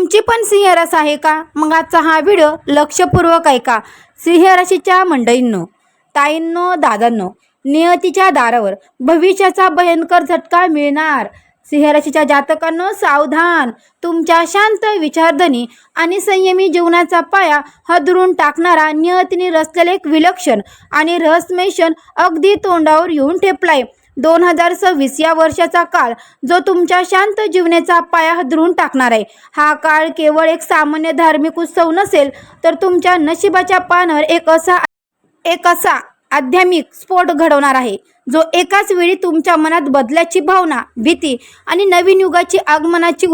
तुमची पण सिंह रास आहे का? मग आजचा हा व्हिडिओ लक्षपूर्वक ऐका. सिंह राशीच्या मंडळींनो, ताईंनो, दादांनो, नियतीच्या दारावर भविष्याचा भयंकर झटका मिळणार. सिंह राशीच्या जातकांनो सावधान. तुमच्या शांत विचारधनी आणि संयमी जीवनाचा पाया हादरून टाकणारा नियतीने रचलेला एक विलक्षण आणि रहस्यमय क्षण अगदी तोंडावर येऊन ठेपलाय. 2026 या वर्षाचा काळ जो तुमच्या शांत जीवनाचा पाया हादरून टाकणार आहे. हा काळ केवळ एक सामान्य धार्मिक उत्सव नसेल, तर तुमच्या नशिबाच्या पानावर एक असा आध्यात्मिक स्फोट घडवणार आहे, जो एकाच वेळी तुमच्या मनात बदलाची भावना, भीती आणि नवीन युगाची आगमनाची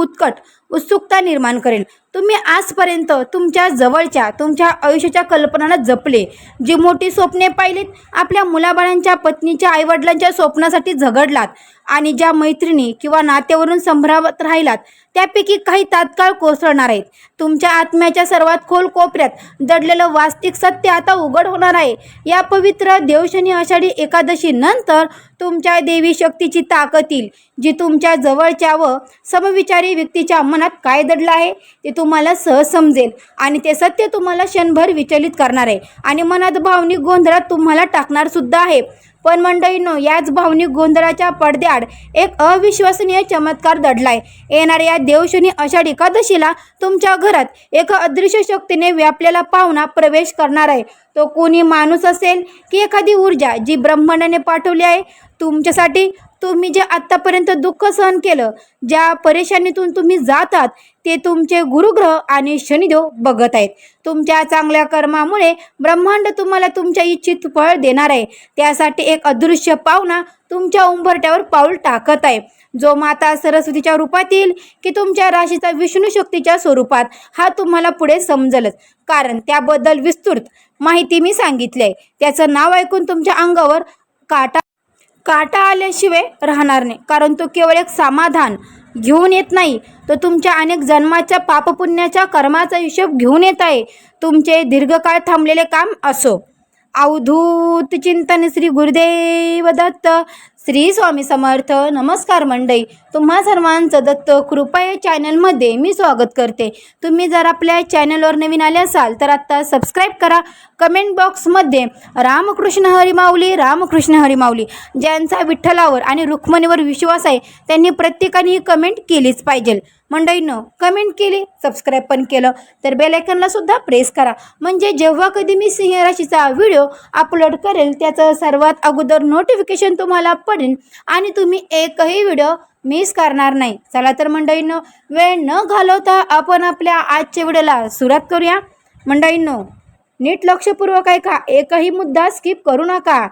उत्सुकता निर्माण करेल. तुम्ही आजपर्यंत तुमच्या जवळच्या, तुमच्या आयुष्याच्या कल्पनांना जपले, जी मोठी स्वप्ने पाहिलीत, आपल्या मुलाबाळांच्या, पत्नीच्या, आईवडिलांच्या स्वप्नासाठी झगडलात आणि ज्या मैत्रिणी किंवा नात्यावरून संभ्रमात राहिलात, त्यापैकी काही तात्काळ कोसळणार आहेत. तुमच्या आत्म्याच्या सर्वात खोल कोपऱ्यात दडलेलं वास्तविक सत्य आता उघड होणार आहे. या पवित्र देवशनी आषाढी एकादशी नंतर तुमच्या देवी शक्तीची ताकद येईल, जी तुमच्या जवळच्या व समविचारी व्यक्तीच्या मनात काय दडलं आहे ते तुम्हाला सहज समजेल आणि ते सत्य तुम्हाला क्षणभर विचलित करणार आहे आणि मनात भावनिक गोंधळात तुम्हाला टाकणार सुद्धा आहे. पण मंडळींनो, याच भावनिक गोंधळाच्या पडद्याआड एक अविश्वसनीय चमत्कार दडलाय. येणाऱ्या या देवशनी आषाढ एकादशीला तुमच्या घरात एका अदृश्य शक्तीने व्यापलेला पाहुणा प्रवेश करणार आहे. तो कोणी माणूस असेल की एखादी ऊर्जा जी ब्रह्मांडाने पाठवली आहे तुमच्यासाठी. तुम्ही जे आत्तापर्यंत दुःख सहन केलं, ज्या परेशानीतून तुम्ही जातात, ते तुमचे गुरुग्रह आणि शनिदेव बघत आहेत. तुमच्या चांगल्या कर्मामुळे ब्रह्मांड तुम्हाला तुमच्या इच्छित फळ देणार आहे. त्यासाठी एक अदृश्य पाहुणा तुमच्या उंबरठ्यावर पाऊल टाकत आहे, जो माता सरस्वतीच्या रूपात येईल की तुमच्या राशीचा विष्णू शक्तीच्या स्वरूपात, हा तुम्हाला पुढे समजेलच. कारण त्याबद्दल विस्तृत माहिती मी सांगितली आहे. त्याचं नाव ऐकून तुमच्या अंगावर काटा आल्याशिवाय राहणार नाही. कारण तो केवळ एक समाधान घेऊन येत नाही, तो तुमच्या अनेक जन्माच्या पापपुण्याच्या कर्माचा हिशोब घेऊन येत आहे. तुमचे दीर्घकाळ थांबलेले काम असो. अवधूत चिंतन. श्री गुरुदेव दत्त. श्री स्वामी समर्थ. नमस्कार मंडळी, तुम्हा सर्वांचं दत्त कृपा या चॅनलमध्ये मी स्वागत करते. तुम्ही जर आपल्या चॅनलवर नवीन आले असाल तर आत्ता सबस्क्राईब करा. कमेंट बॉक्समध्ये रामकृष्ण हरी माऊली, रामकृष्ण हरी माऊली, ज्यांचा विठ्ठलावर आणि रुक्मिणीवर विश्वास आहे त्यांनी प्रत्येकाने ही कमेंट केलीच पाहिजे. मंडळींनो, कमेंट केली, सबस्क्राईब पण केलं तर बेल आयकॉनला सुद्धा प्रेस करा, म्हणजे जेव्हा कधी मी सिंह राशीचा व्हिडिओ अपलोड करेल त्याचं सर्वात अगोदर नोटिफिकेशन तुम्हाला पडेल आणि तुम्ही एकही व्हिडिओ मिस करणार नाही. चला तर मंडळींनो, वेळ न घालवता आपण आपल्या आजच्या व्हिडिओला सुरुवात करूया. मंडळींनो, नीट लक्षपूर्वक ऐका, एकही मुद्दा स्किप करू नका.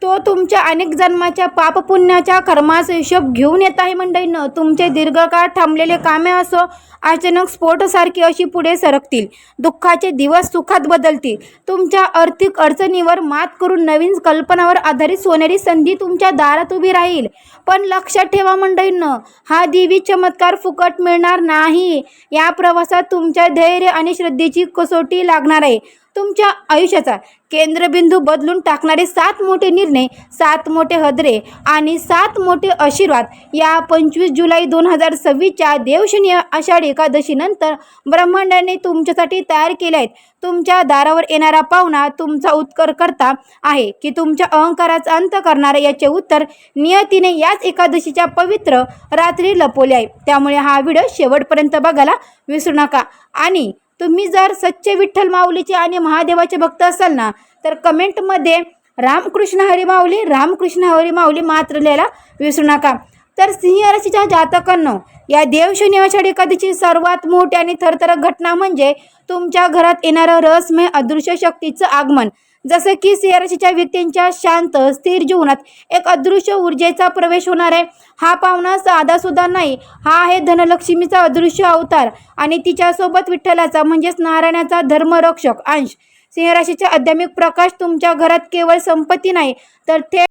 तो तुमच्या अनेक जन्माच्या पापपुण्याच्या कर्माचा हिशोब घेऊन येत आहे. मंडळींनो, तुमचे दीर्घकाळ थांबलेले कामे असो, अचानक स्फोटसारखी अशी पुढे सरकतील. दुःखाचे दिवस सुखात बदलतील. तुमच्या आर्थिक अडचणीवर मात करून नवीन कल्पनावर आधारित सोनेरी संधी तुमच्या दारात उभी राहील. पण लक्षात ठेवा मंडळींनो, हा देवी चमत्कार फुकट मिळणार नाही. या प्रवासात तुमच्या धैर्य आणि श्रद्धेची कसोटी लागणार आहे. तुमच्या आयुष्याचा केंद्रबिंदू बदलून टाकणारे 7 मोठे निर्णय, 7 मोठे हदरे आणि 7 मोठे आशीर्वाद या 25 जुलै 2026च्या देवशनी आषाढ एकादशीनंतर ब्रह्मांडाने तुमच्यासाठी तयार केले आहेत. तुमच्या दारावर येणारा पाहुणा तुमचा उत्कर्षकर्ता आहे की तुमच्या अहंकाराचा अंत करणारा, याचे उत्तर नियतीने याच एकादशीच्या पवित्र रात्री लपवले आहे. त्यामुळे हा व्हिडिओ शेवटपर्यंत बघायला विसरू नका. आणि तुम्ही जर सच्चे विठ्ठल माऊलीचे आणि महादेवाचे भक्त असाल ना, तर कमेंटमध्ये रामकृष्ण हरी माऊली, रामकृष्ण हरी माऊली मात्र लिहायला विसरू नका. तर सिंह राशीच्या जातकांनो, या देवशनी आषाढ एकादशीची सर्वात मोठी आणि थरथरक घटना म्हणजे तुमच्या घरात येणारं रहस्यमय अदृश्य शक्तीचं आगमन. जसं की सिंह राशीच्या व्यक्तींच्या शांत स्थिर जीवनात एक अदृश्य ऊर्जेचा प्रवेश होणार आहे. हा पाहुणा साधासुद्धा नाही, हा आहे धनलक्ष्मीचा अदृश्य अवतार आणि तिच्यासोबत विठ्ठलाचा म्हणजेच नारायणाचा धर्मरक्षक अंश. सिंह राशीचा आध्यात्मिक प्रकाश तुमच्या घरात केवळ संपत्ती नाही, तर ते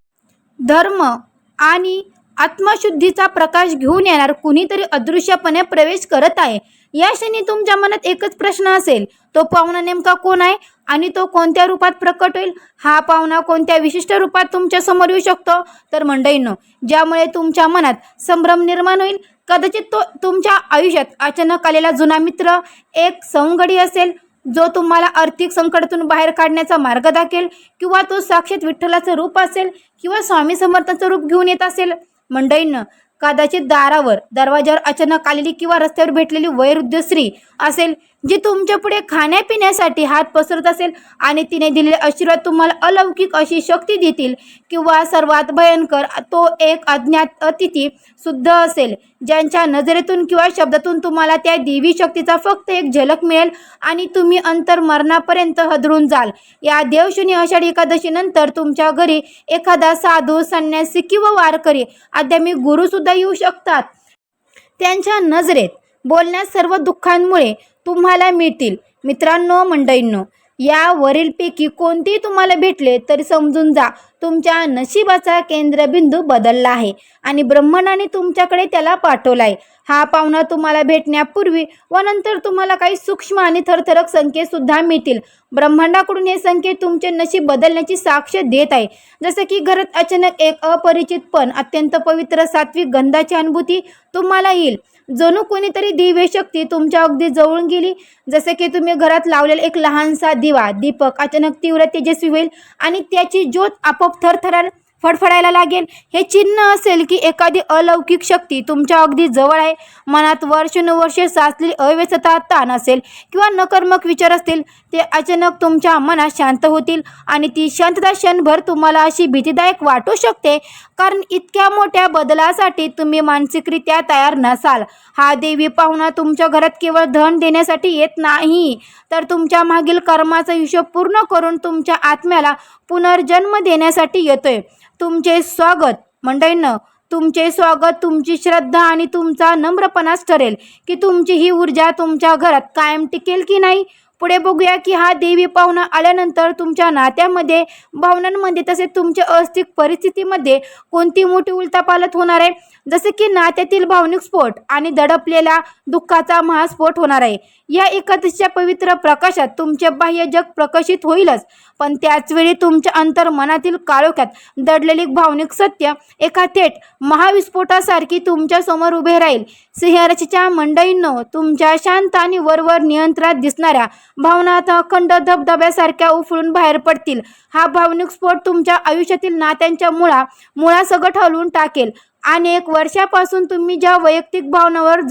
धर्म आणि आत्मशुद्धीचा प्रकाश घेऊन येणार कुणीतरी अदृश्यपणे प्रवेश करत आहे. या क्षणी तुमच्या मनात एकच प्रश्न असेल, तो पाहुणा नेमका कोण आहे आणि तो कोणत्या रूपात प्रकट होईल, हा पाहुणा कोणत्या विशिष्ट रूपात तुमच्या समोर येऊ शकतो, तर मंडळींनो, ज्यामुळे तुमच्या मनात संभ्रम निर्माण होईल. कदाचित तो तुमच्या आयुष्यात अचानक आलेला जुना मित्र एक सवंगडी असेल, जो तुम्हाला आर्थिक संकटातून बाहेर काढण्याचा मार्ग दाखवेल, किंवा तो साक्षात विठ्ठलाचं रूप असेल किंवा स्वामी समर्थांचं रूप घेऊन येत असेल. मंडळींनो, कदाचित दरवाजावर अचानक आलेली किंवा रस्त्यावर भेटलेली वयोवृद्ध स्त्री असेल, जी तुमच्या पुढे खाण्यापिण्यासाठी हात पसरत असेल आणि तिने दिलेले आशीर्वाद तुम्हाला अलौकिक अशी शक्ती देतील. किंवा सर्वात भयंकर, तो एक अज्ञात अतिथी सुद्धा असेल, ज्यांच्या नजरेतून किंवा शब्दातून तुम्हाला त्या देवी शक्तीचा फक्त एक झलक मिळेल आणि तुम्ही अंतर्मरणापर्यंत हादरून जाल. या देवशनी आषाढी एकादशीनंतर तुमच्या घरी एखादा साधू, संन्यासी किंवा वारकरी, आध्यात्मिक गुरुसुद्धा येऊ शकतात. त्यांच्या नजरेत बोलण्यात सर्व दुःखांमुळे तुम्हाला मिळतील. मित्रांनो, मंडळींनो, या वरीलपैकी कोणतेही तुम्हाला भेटले तरी समजून जा, तुमच्या नशिबाचा केंद्रबिंदू बदलला आहे आणि ब्रह्मांडाने तुमच्याकडे त्याला पाठवला आहे. हा पाहुणा तुम्हाला भेटण्यापूर्वी व नंतर तुम्हाला काही सूक्ष्म आणि थरथरक संकेतसुद्धा मिळतील. ब्रह्मांडाकडून हे संकेत तुमचे नशीब बदलण्याची साक्ष देत आहे. जसं की घरात अचानक एक अपरिचित पण अत्यंत पवित्र सात्विक गंधाची अनुभूती तुम्हाला येईल. जणू कोणीतरी दिव्य शक्ती तुमच्या अगदी जवळून गेली. जसे की तुम्ही घरात लावलेला एक लहानसा दीपक अचानक तीव्र तेजस्वी होईल आणि त्याची ज्योत आपोआप फडफडायला लागेल. हे चिन्ह असेल की एखादी अलौकिक शक्ती तुमच्या अगदी जवळ आहे. मनात वर्षानुवर्षे साचलेली अव्यवस्था, ताण असेल किंवा नकारात्मक विचार असतील, ते अचानक तुमच्या मनात शांत होतील आणि ती शांतता क्षणभर तुम्हाला अशी भीतीदायक वाटू शकते, कारण इतक्या मोठ्या बदलासाठी तुम्ही मानसिकरित्या तयार नसाल. हा देवी पाहुणा तुमच्या घरात केवळ धन देण्यासाठी येत नाही, तर तुमच्या मागील कर्माचा हिशोब पूर्ण करून तुमच्या आत्म्याला पुनर्जन्म देण्यासाठी येतोय. तुमचे स्वागत मंडळींनो, तुमचे स्वागत, तुमची श्रद्धा आणि तुमचा नम्रपणाच ठरेल की तुमची ही ऊर्जा तुमच्या घरात कायम टिकेल की नाही. पुढे बघूया की हा देवी पाहुणा आल्यानंतर तुमच्या नात्यामध्ये, भावनांमध्ये तसेच तुमच्या आर्थिक परिस्थितीमध्ये कोणती मोठी उलथापालथ होणार आहे. जसे की नात्यातील भावनिक स्फोट आणि दडपलेला दुःखाचा महास्फोट होणार आहे. या एकादशीच्या पवित्र प्रकाशात तुमचे बाह्य जग प्रकाशित होईलच, पण त्याचवेळी तुमच्या अंतर्मनातील काळोख्यात दडलेली भावनिक सत्य एका थेट महाविस्फोटासारखी तुमच्या समोर उभे राहील. सिंह राशीच्या मंडळींनो, तुमच्या शांत आणि वरवर नियंत्रणात दिसणाऱ्या भावना आता अखंड धबधब्यासारख्या उफळून बाहेर पडतील. हा भावनिक स्फोट तुमच्या आयुष्यातील नात्यांच्या मुळासकट हलवून टाकेल. अनेक वर्षापासून तुम्ही ज्या वैयक्तिक भावनावर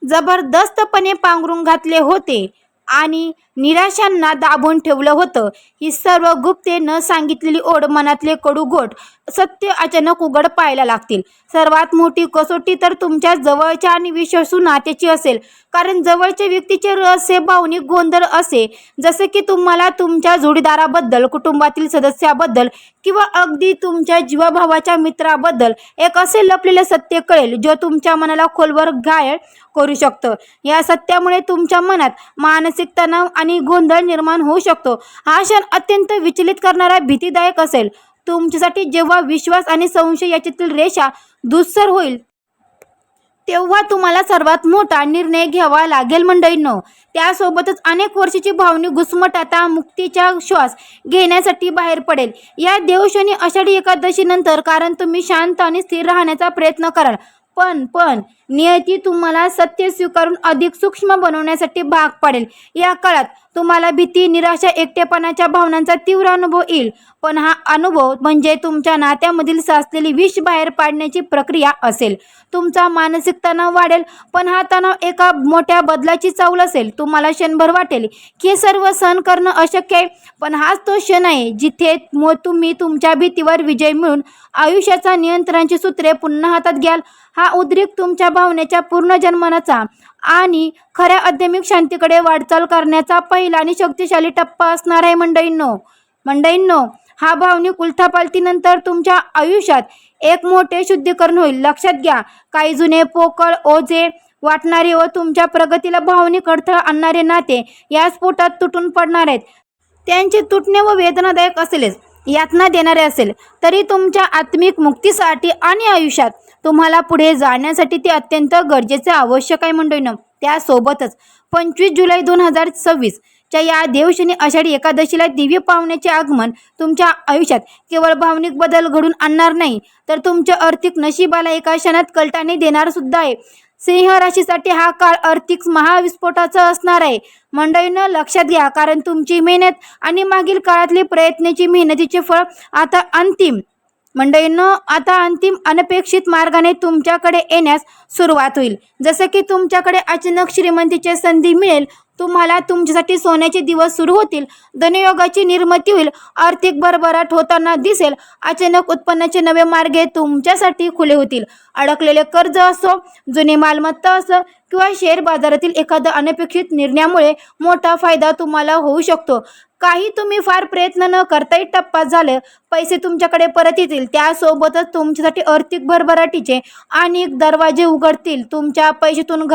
जबरदस्तपणे पांघरून घातले होते आणि निराशांना दाबून ठेवलं होतं, ही सर्व गुप्ते, न सांगितलेली ओढ, मनातले कडू घोट सत्य अचानक उघड पाहायला लागतील. सर्वात मोठी कसोटी तर तुमच्या जवळच्या आणि विश्वासू नात्याची असेल, कारण जवळच्या व्यक्तीचे रहस्य, भावनिक गोंधळ असे, जसे की तुम्हाला तुमच्या जोडीदाराबद्दल, कुटुंबातील सदस्याबद्दल किंवा अगदी तुमच्या जीवाभावाच्या मित्राबद्दल एक असे लपलेले सत्य कळेल, जो तुमच्या मनाला खोलवर घायल करू शकतं. या सत्यामुळे तुमच्या मनात मानसिक तणाव आणि गोंधळ निर्माण होऊ शकतो. हा क्षण अत्यंत विचलित करणारा, भीतीदायक असेल तुमच्यासाठी. जेव्हा विश्वास आणि संशय याच्यातील रेषा धूसर होईल, तेव्हा तुम्हाला सर्वात मोठा निर्णय घ्यावा लागेल मंडळींनो. त्यासोबतच अनेक वर्षाची भावनिक घुसमट आता मुक्तीचा श्वास घेण्यासाठी बाहेर पडेल या देवशनी आषाढी एकादशीनंतर, कारण तुम्ही शांत आणि स्थिर राहण्याचा प्रयत्न कराल. पण नियती तुम्हाला सत्य स्वीकारून अधिक सूक्ष्म बनवण्यासाठी भाग पाडेल. या काळात तुम्हाला भीती, निराशा, एकटेपणाच्या भावनांचा तीव्र अनुभव येईल, पण हा अनुभव म्हणजे तुमच्या नात्यामधील साचलेली विष बाहेर पाडण्याची प्रक्रिया असेल. तुमचा मानसिक तणाव वाढेल, पण हा तणाव एका मोठ्या बदलाची चाहुल असेल. तुम्हाला क्षणभर वाटेल की हे सर्व सहन करणं अशक्य आहे, पण हाच तो क्षण आहे जिथे तुम्ही तुमच्या भीतीवर विजय मिळून आयुष्याचा नियंत्रणाची सूत्रे पुन्हा हातात घ्याल. हा उद्रेक तुमच्या भावनेच्या पुनर्जन्माचा आणि खऱ्या आध्यात्मिक शांतीकडे वाटचाल करण्याचा पहिला आणि शक्तिशाली टप्पा असणार आहे मंडळींनो. हा भावनिक उलथापालथीनंतर तुमच्या आयुष्यात एक मोठे शुद्धीकरण होईल. लक्षात घ्या, काही जुने पोकळ, ओझे वाटणारे व तुमच्या प्रगतीला भावनिक अडथळा आणणारे नाते या स्फोटात तुटून पडणार आहेत. त्यांचे तुटणे व वेदनादायक असेलच, यातना देणारे असेल, तरी तुमच्या आत्मिक मुक्तीसाठी आणि आयुष्यात तुम्हाला पुढे जाण्यासाठी ते अत्यंत गरजेचे, आवश्यक आहे मंडळींनो. त्यासोबतच 25 जुलै 2026 च्या या देवशनी आषाढी एकादशीला दिव्य पावण्याचे आगमन तुमच्या आयुष्यात केवळ भावनिक बदल घडून आणणार नाही, तर तुमच्या आर्थिक नशिबाला एका क्षणात कलटाने देणार सुद्धा आहे. सिंह राशीसाठी हा काळ आर्थिक महाविस्फोटाचा असणार आहे. मंडळींनो, लक्षात घ्या, कारण तुमची मेहनत आणि मागील काळातली प्रयत्नाची मेहनतीचे फळ आता अंतिम अनपेक्षित मार्गाने तुमच्याकडे येण्यास सुरुवात होईल. जसं की तुमच्याकडे अचानक श्रीमंतीची संधी मिळेल, तुम्हाला तुमच्यासाठी सोन्याचे दिवस सुरू होतील, धनयोगाची निर्मिती होईल, आर्थिक भरभराट होताना दिसेल, अचानक उत्पन्नाचे नवे मार्ग तुमच्यासाठी खुले होतील. अडकलेले कर्ज असो, जुनी मालमत्ता असो किंवा शेअर बाजारातील एखादा अनपेक्षित निर्णयामुळे मोठा फायदा तुम्हाला होऊ शकतो. काही तुम्ही फार प्रयत्न न करताही टप्पा झाले, पैसे तुमच्याकडे परत येतील. त्यासोबतच तुमच्यासाठी आर्थिक भरभराटीचे अनेक दरवाजे उघडतील. तुमच्या पैशातून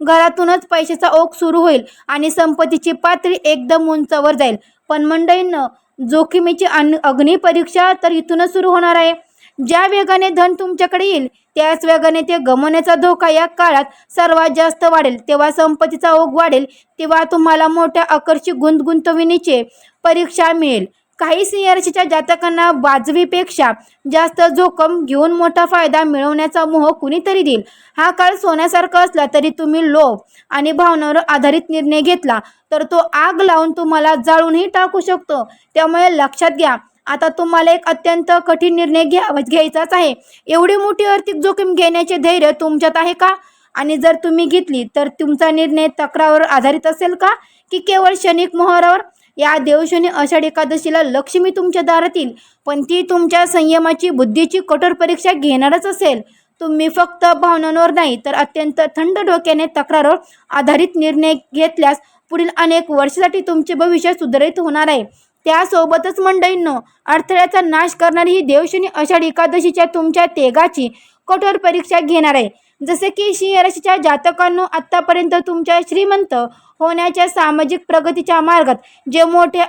घरातूनच पैशाचा ओघ सुरू होईल आणि संपत्तीची पातळी एकदम उंचावर जाईल. पण मंडळींनो, जोखमीची अग्निपरीक्षा तर इथूनच सुरू होणार आहे. ज्या वेगाने धन तुमच्याकडे येईल, त्याच वेगाने ते गमावण्याचा धोका या काळात सर्वात जास्त वाढेल. तेव्हा संपत्तीचा ओघ वाढेल, तेव्हा तुम्हाला मोठ्या आकर्षक गुंतवणुकीची परीक्षा मिळेल. काही सिंह राशीच्या जातकांना वाजवीपेक्षा जास्त जोखम घेऊन मोठा फायदा मिळवण्याचा मोह कुणीतरी देईल. हा काळ सोन्यासारखा असला तरी तुम्ही लोभ आणि भावनांवर आधारित निर्णय घेतला तर तो आग लावून तुम्हाला जाळूनही टाकू शकतो. त्यामुळे लक्षात घ्या, आता तुम्हाला एक अत्यंत कठीण निर्णय घ्यायचाच आहे. एवढी मोठी आर्थिक जोखीम घेण्याचे धैर्य तुमच्यात आहे का? आणि जर तुम्ही घेतली तर तुमचा निर्णय तक्रारावर आधारित असेल का, की केवळ क्षणिक मोहरावर? या देवशनी आषाढी एकादशीला लक्ष्मी तुमच्या दारात येईल, पण ती तुमच्या संयमाची, बुद्धीची कठोर परीक्षा घेणारच असेल. तुम्ही फक्त भावनांवर नाही तर अत्यंत थंड डोक्याने तक्रारावर आधारित निर्णय घेतल्यास पुढील अनेक वर्षासाठी तुमचे भविष्य सुधारित होणार आहे. त्यासोबतच मंडळींनो, अडथळ्याचा नाश करणारी ही देवशनी आषाढी एकादशीच्या तुमच्या तेगाची कठोर परीक्षा घेणार आहे. जसे की सिंह राशीच्या जातकांनो, आत्तापर्यंत तुमच्या श्रीमंत होण्याच्या सामाजिक प्रगतीच्या मार्गात जे मोठे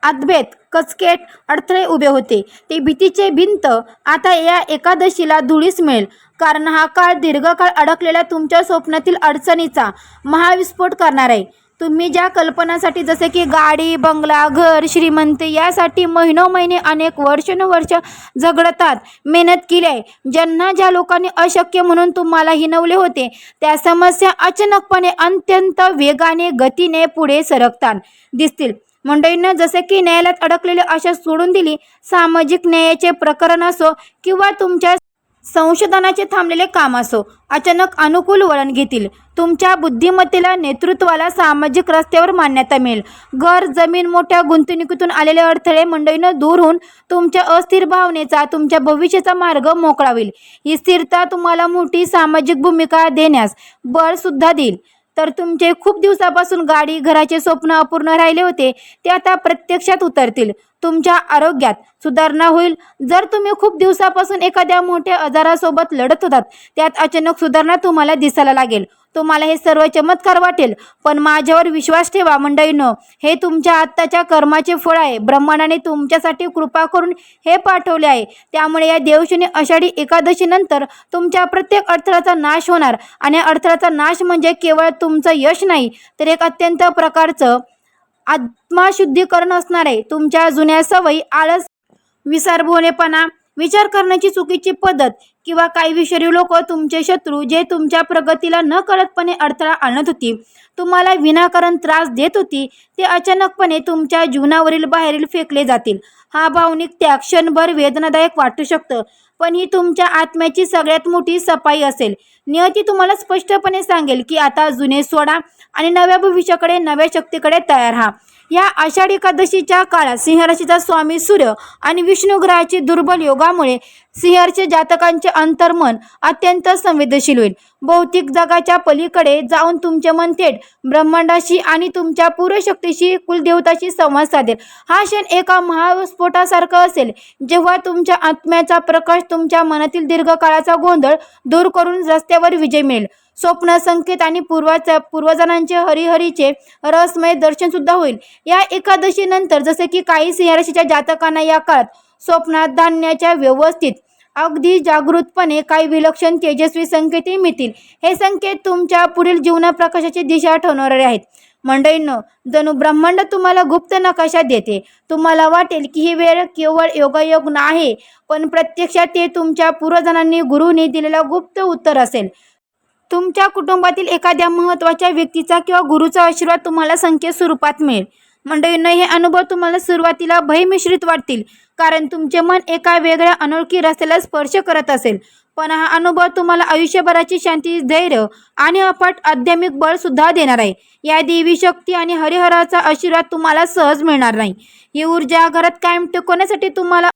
अद्वैत कचकेट अडथळे उभे होते, ते भीतीचे भिंत आता या एकादशीला धुळीस मिळेल. कारण हा काळ दीर्घकाळ अडकलेल्या तुमच्या स्वप्नातील अडचणीचा महाविस्फोट करणार आहे. तुम्ही ज्या कल्पनासाठी, जसे की गाडी, बंगला, घर, श्रीमंती, यासाठी महिनोमहिने अनेक वर्षानुवर्ष झगडतात, मेहनत केली आहे, ज्या लोकांनी अशक्य म्हणून तुम्हाला हिणवले होते, त्या समस्या अचानकपणे अत्यंत वेगाने, गतीने पुढे सरकताना दिसतील. मंडळींना, जसे की न्यायालयात अडकलेली आशा सोडून दिली, सामाजिक न्यायाचे प्रकरण असो किंवा तुमच्या संशोधनाचे थांबलेले काम असो, अचानक अनुकूल वळण घेतील. तुमच्या बुद्धिमत्तेला, नेतृत्वाला सामाजिक रस्त्यावर मान्यता मिळेल. घर, जमीन, मोठ्या गुंतवणुकीतून आलेले अडथळे मंडळीनं दूर होऊन तुमच्या अस्थिर भावनेचा, तुमच्या भविष्याचा मार्ग मोकळा होईल. ही स्थिरता तुम्हाला मोठी सामाजिक भूमिका देण्यास बळ सुद्धा देईल. तर तुमचे खूप दिवसापासून गाडी, घराचे स्वप्न अपूर्ण राहिले होते, ते आता प्रत्यक्षात उतरतील. तुमच्या आरोग्यात सुधारणा होईल. जर तुम्ही खूप दिवसापासून एखाद्या मोठ्या आजारासोबत लढत होतात, त्यात अचानक सुधारणा तुम्हाला दिसायला लागेल. तुम्हाला हे सर्व चमत्कार वाटेल, पण माझ्यावर विश्वास ठेवा मंडळींनो, हे तुमच्या आत्ताच्या कर्माचे फळ आहे. ब्रह्मांडाने तुमच्यासाठी कृपा करून हे पाठवले आहे. त्यामुळे या देवशनी आषाढी एकादशीनंतर तुमच्या प्रत्येक अडथळ्याचा नाश होणार. आणि अडथळ्याचा नाश म्हणजे केवळ तुमचं यश नाही, तर एक अत्यंत प्रकारचं आत्मशुद्धीकरण असणार आहे. तुमच्या जुन्या सवयी, आळस, विसरभोळेपणा, विचार करण्याची चुकीची पद्धत किंवा काही विषारी लोक, तुमचे शत्रू, जे तुमच्या प्रगतीला न कळतपणे अडथळा आणत होती, तुम्हाला विनाकारण त्रास देत होती, ते अचानकपणे तुमच्या जीवनावरील बाहेरील फेकले जातील. हा भावनिक त्याग क्षणभर वेदनादायक वाटू शकतं, पण ही तुमच्या आत्म्याची सगळ्यात मोठी सफाई असेल. नियती तुम्हाला स्पष्टपणे सांगेल की आता जुने सोडा आणि नव्या भविष्याकडे, नव्या शक्तीकडे तयार राहा. या आषाढी एकादशीच्या काळात सिंह राशीचा स्वामी सूर्य आणि विष्णू ग्रहाची दुर्बल योगामुळे सिंह राशी जातकांचे अंतर्मन अत्यंत संवेदनशील होईल. भौतिक जगाच्या पलीकडे जाऊन तुमचे मन थेट ब्रह्मांडाशी आणि तुमच्या पूर्वशक्तीशी, कुलदेवताशी संवाद साधेल. हा क्षण एका महास्फोटासारखा असेल, जेव्हा तुमच्या आत्म्याचा प्रकाश तुमच्या मनातील दीर्घकाळाचा गोंधळ दूर करून रस्त्यावर विजय मिळेल. स्वप्न, संकेत आणि पूर्वजांचे हरिहरीचे रहस्यमय दर्शन सुद्धा होईल. या एकादशीनंतर जसे की काही सिंह राशीच्या जातकांना या काळात स्वप्नात धान्याच्या व्यवस्थित अगदी जागृतपणे काही विलक्षण तेजस्वी संकेतही मिळतील. हे संकेत तुमच्या पुढील जीवनप्रकाशाची दिशा ठरवणारे आहेत. मंडळींनो, जणू ब्रह्मांड तुम्हाला गुप्त नकाशा देते. तुम्हाला वाटेल की ही वेळ केवळ योगायोग नाही, पण प्रत्यक्षात ते तुमच्या पूर्वजांनी गुरूंनी दिलेला गुप्त उत्तर असेल. तुमच्या कुटुंबातील एखाद्या महत्त्वाच्या व्यक्तीचा किंवा गुरूचा आशीर्वाद तुम्हाला संकेत स्वरूपात मिळेल. मंडळींनो, हे अनुभव तुम्हाला सुरुवातीला भयमिश्रित वाटतील, कारण तुमचे मन एका वेगळ्या अनोळखी रस्त्याला स्पर्श करत असेल. पण हा अनुभव तुम्हाला आयुष्यभराची शांती, धैर्य आणि अफाट आध्यात्मिक बळ सुद्धा देणार आहे. या देवी शक्ती आणि हरिहराचा आशीर्वाद तुम्हाला सहज मिळणार नाही. ही ऊर्जा घरात कायम टिकवण्यासाठी तुम्हाला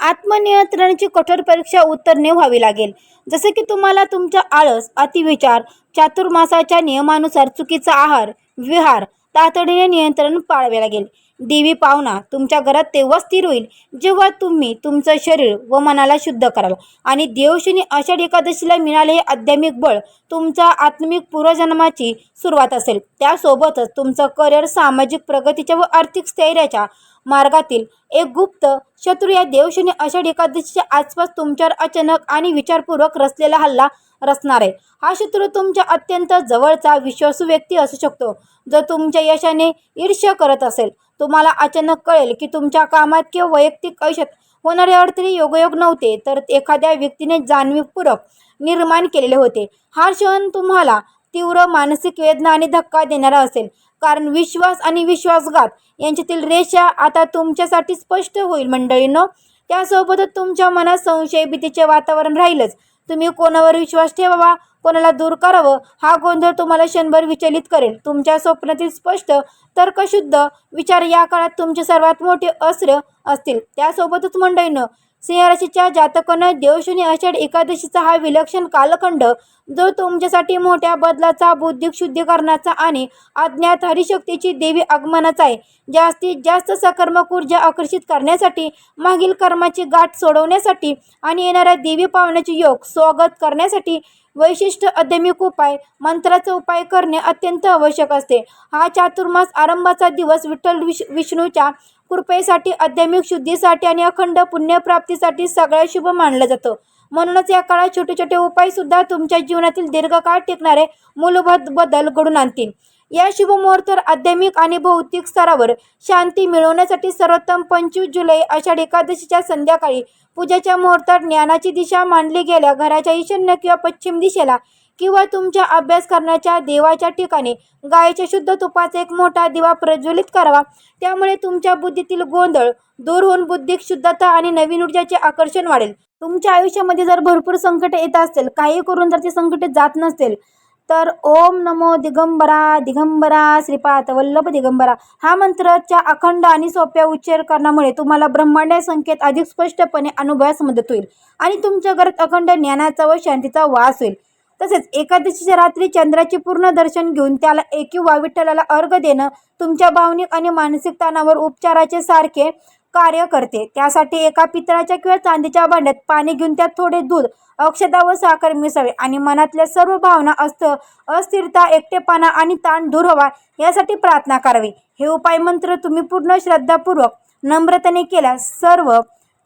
आत्मनियंत्रणाची कठोर परीक्षा उत्तीर्ण व्हावी लागेल. जसे की तुम्हाला तुमचा आळस, अतिविचार, चातुर्मासाच्या नियमानुसार चुकीचा आहार विहार तातडीने नियंत्रण पाळावे लागेल. देवी पावना तुमच्या घरात तेव्हा स्थिर होईल जेव्हा तुम्ही तुमचं शरीर व मनाला शुद्ध कराल. आणि देवशनी आषाढ एकादशीला मिळाले हे आध्यात्मिक बळ तुमच्या आत्मिक पूर्वजन्माची सुरुवात असेल. त्यासोबतच तुमचं करिअर, सामाजिक प्रगतीच्या व आर्थिक स्थैर्याच्या मार्गातील एक गुप्त शत्रू या देवशनी आषाढ एकादशीच्या आसपास तुमच्यावर अचानक आणि विचारपूर्वक रचलेला हल्ला रचणार आहे. हा शत्रू तुमच्या अत्यंत जवळचा विश्वासू व्यक्ती असू शकतो, जो तुमच्या यशाने ईर्ष्या करत असेल. तुम्हाला अचानक कळेल की तुमच्या कामात किंवा वैयक्तिक आयुष्यात होणारे अडथळे योगायोग नव्हते, तर एखाद्या व्यक्तीने जाणीवपूर्वक निर्माण केलेले होते. हा क्षण तुम्हाला तीव्र मानसिक वेदना आणि धक्का देणारा असेल, कारण विश्वास आणि विश्वासघात यांच्यातील रेषा आता तुमच्यासाठी स्पष्ट होईल. मंडळींनो, त्यासोबतच तुमच्या मनात संशय, भीतीचे वातावरण राहीलच. तुम्ही कोणावर विश्वास ठेवावा, कोणाला दूर करावं, हा गोंधळ तुम्हाला क्षणभर विचलित करेल. तुमच्या स्वप्नातील स्पष्ट तर्कशुद्ध विचार या काळात तुमचे सर्वात मोठे अस्त्र असतील. त्यासोबतच मंडळींनो, सिंह राशीच्या जातकांना देवशनी आषाढ एकादशीचा हा विलक्षण कालखंड, जो तुमच्यासाठी मोठ्या बदलाचा, बौद्धिक शुद्धीकरणाचा आणि अज्ञात हरिशक्तीची देवी आगमनाचा आहे. जास्तीत जास्त सकारात्मक ऊर्जा आकर्षित करण्यासाठी, मागील कर्माची गाठ सोडवण्यासाठी आणि येणाऱ्या देवी पावण्याचे योग स्वागत करण्यासाठी वैशिष्ट्य आध्यात्मिक उपाय मंत्राचा उपाय करणे अत्यंत आवश्यक असते. हा चातुर्मास आरंभाचा दिवस विठ्ठल विष्णूच्या कृपेसाठी, आध्यात्मिक शुद्धीसाठी आणि अखंड पुण्यप्राप्तीसाठी सगळ्यात शुभ मानला जातो. म्हणूनच या काळात छोटे छोटे उपाय सुद्धा तुमच्या जीवनातील दीर्घकाळ टिकणारे मूलभूत बदल घडून आणतील. या शुभ मुहूर्तावर आध्यात्मिक आणि भौतिक स्तरावर शांती मिळवण्यासाठी सर्वोत्तम 25 जुलै आषाढ एकादशीच्या संध्याकाळी पूजेच्या मुहूर्तात ज्ञानाची दिशा मानली गेल्या घराच्या ईशान्य किंवा पश्चिम दिशेला किंवा तुमच्या अभ्यास करण्याच्या देवाच्या ठिकाणी गायीच्या शुद्ध तुपाचा एक मोठा दिवा प्रज्वलित करावा. त्यामुळे तुमच्या बुद्धीतील गोंधळ दूर होऊन बुद्धिक शुद्धता आणि नवीन ऊर्जाचे आकर्षण वाढेल. तुमच्या आयुष्यामध्ये जर भरपूर संकटे येत असतील, काही करून जर ती संकटे जात नसतील, तर ओम नमो दिगंबरा दिगंबरा श्रीपाद वल्लभ दिगंबरा हा मंत्राच्या अखंड आणि सोप्या उच्चारणामुळे तुम्हाला ब्रह्मांड संकेत अधिक स्पष्टपणे अनुभवास मदत होईल आणि तुमच्या घरात अखंड ज्ञानाचा व शांतीचा वास होईल. तसेच एकादशीच्या रात्री चंद्राचे पूर्ण दर्शन घेऊन त्याला किंवा विठ्ठलाला अर्घ देणं तुमच्या भावनिक आणि मानसिक ताणावर उपचाराचे सारखे कार्य करते. त्यासाठी एका पितळाच्या किंवा चांदीच्या भांड्यात पाणी घेऊन त्यात थोडे दूध, अक्षता व साखर मिसळावे आणि मनातल्या सर्व भावना, अस्थिरता, एकटेपणा आणि ताण दूर व्हावा यासाठी प्रार्थना करावी. हे उपाय मंत्र तुम्ही पूर्ण श्रद्धापूर्वक नम्रतेने केल्यास सर्व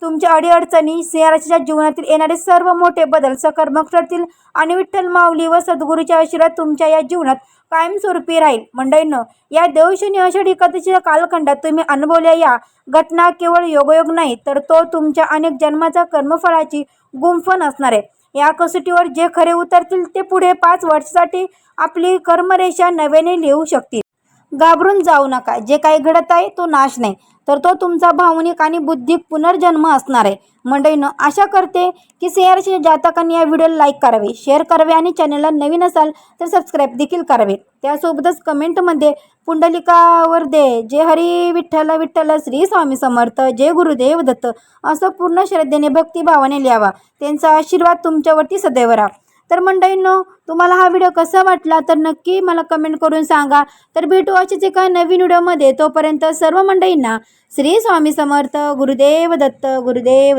तुमच्या अडीअडचणी, सिंह राशीच्या जीवनातील येणारे सर्व मोठे बदल सकारात्मक ठरतील आणि विठ्ठल माऊली व सद्गुरूचे आशीर्वाद तुमच्या या जीवनात कायमस्वरूपी राहील. मंडळींनो, या देवशनी आषाढ एकादशीच्या कालखंडात तुम्ही अनुभवल्या या घटना केवळ योगयोग नाही, तर तो तुमच्या अनेक जन्माच्या कर्मफळाची गुंफण असणार आहे. या कसोटीवर जे खरे उतरतील ते पुढे 5 वर्षासाठी आपली कर्मरेषा नव्याने लिहू शकतील. घाबरून जाऊ नका. जे काही घडत आहे तो नाश नाही, तर तो तुमचा भावनिक आणि बुद्धिक पुनर्जन्म असणार आहे. मंडळींनो, आशा करते की सिंह राशीच्या जातकांनी या व्हिडिओला लाईक करावे, शेअर करावे आणि चॅनलला नवीन असाल तर सबस्क्राईब देखील करावे. त्यासोबतच कमेंटमध्ये पुंडलिकावर दे, जय हरी विठ्ठल विठ्ठल, श्री स्वामी समर्थ, जय गुरुदेव दत्त असं पूर्ण श्रद्धेने भक्तिभावाने लिहावा. त्यांचा आशीर्वाद तुमच्यावरती सदैव राहा. तर मंडळींनो, तुम्हाला हा व्हिडिओ कसा वाटला तर नक्की मला कमेंट करून सांगा. तर भेटू अशाच एका नवीन व्हिडिओमध्ये. तोपर्यंत सर्व मंडळींना श्री स्वामी समर्थ, गुरुदेव दत्त, गुरुदेव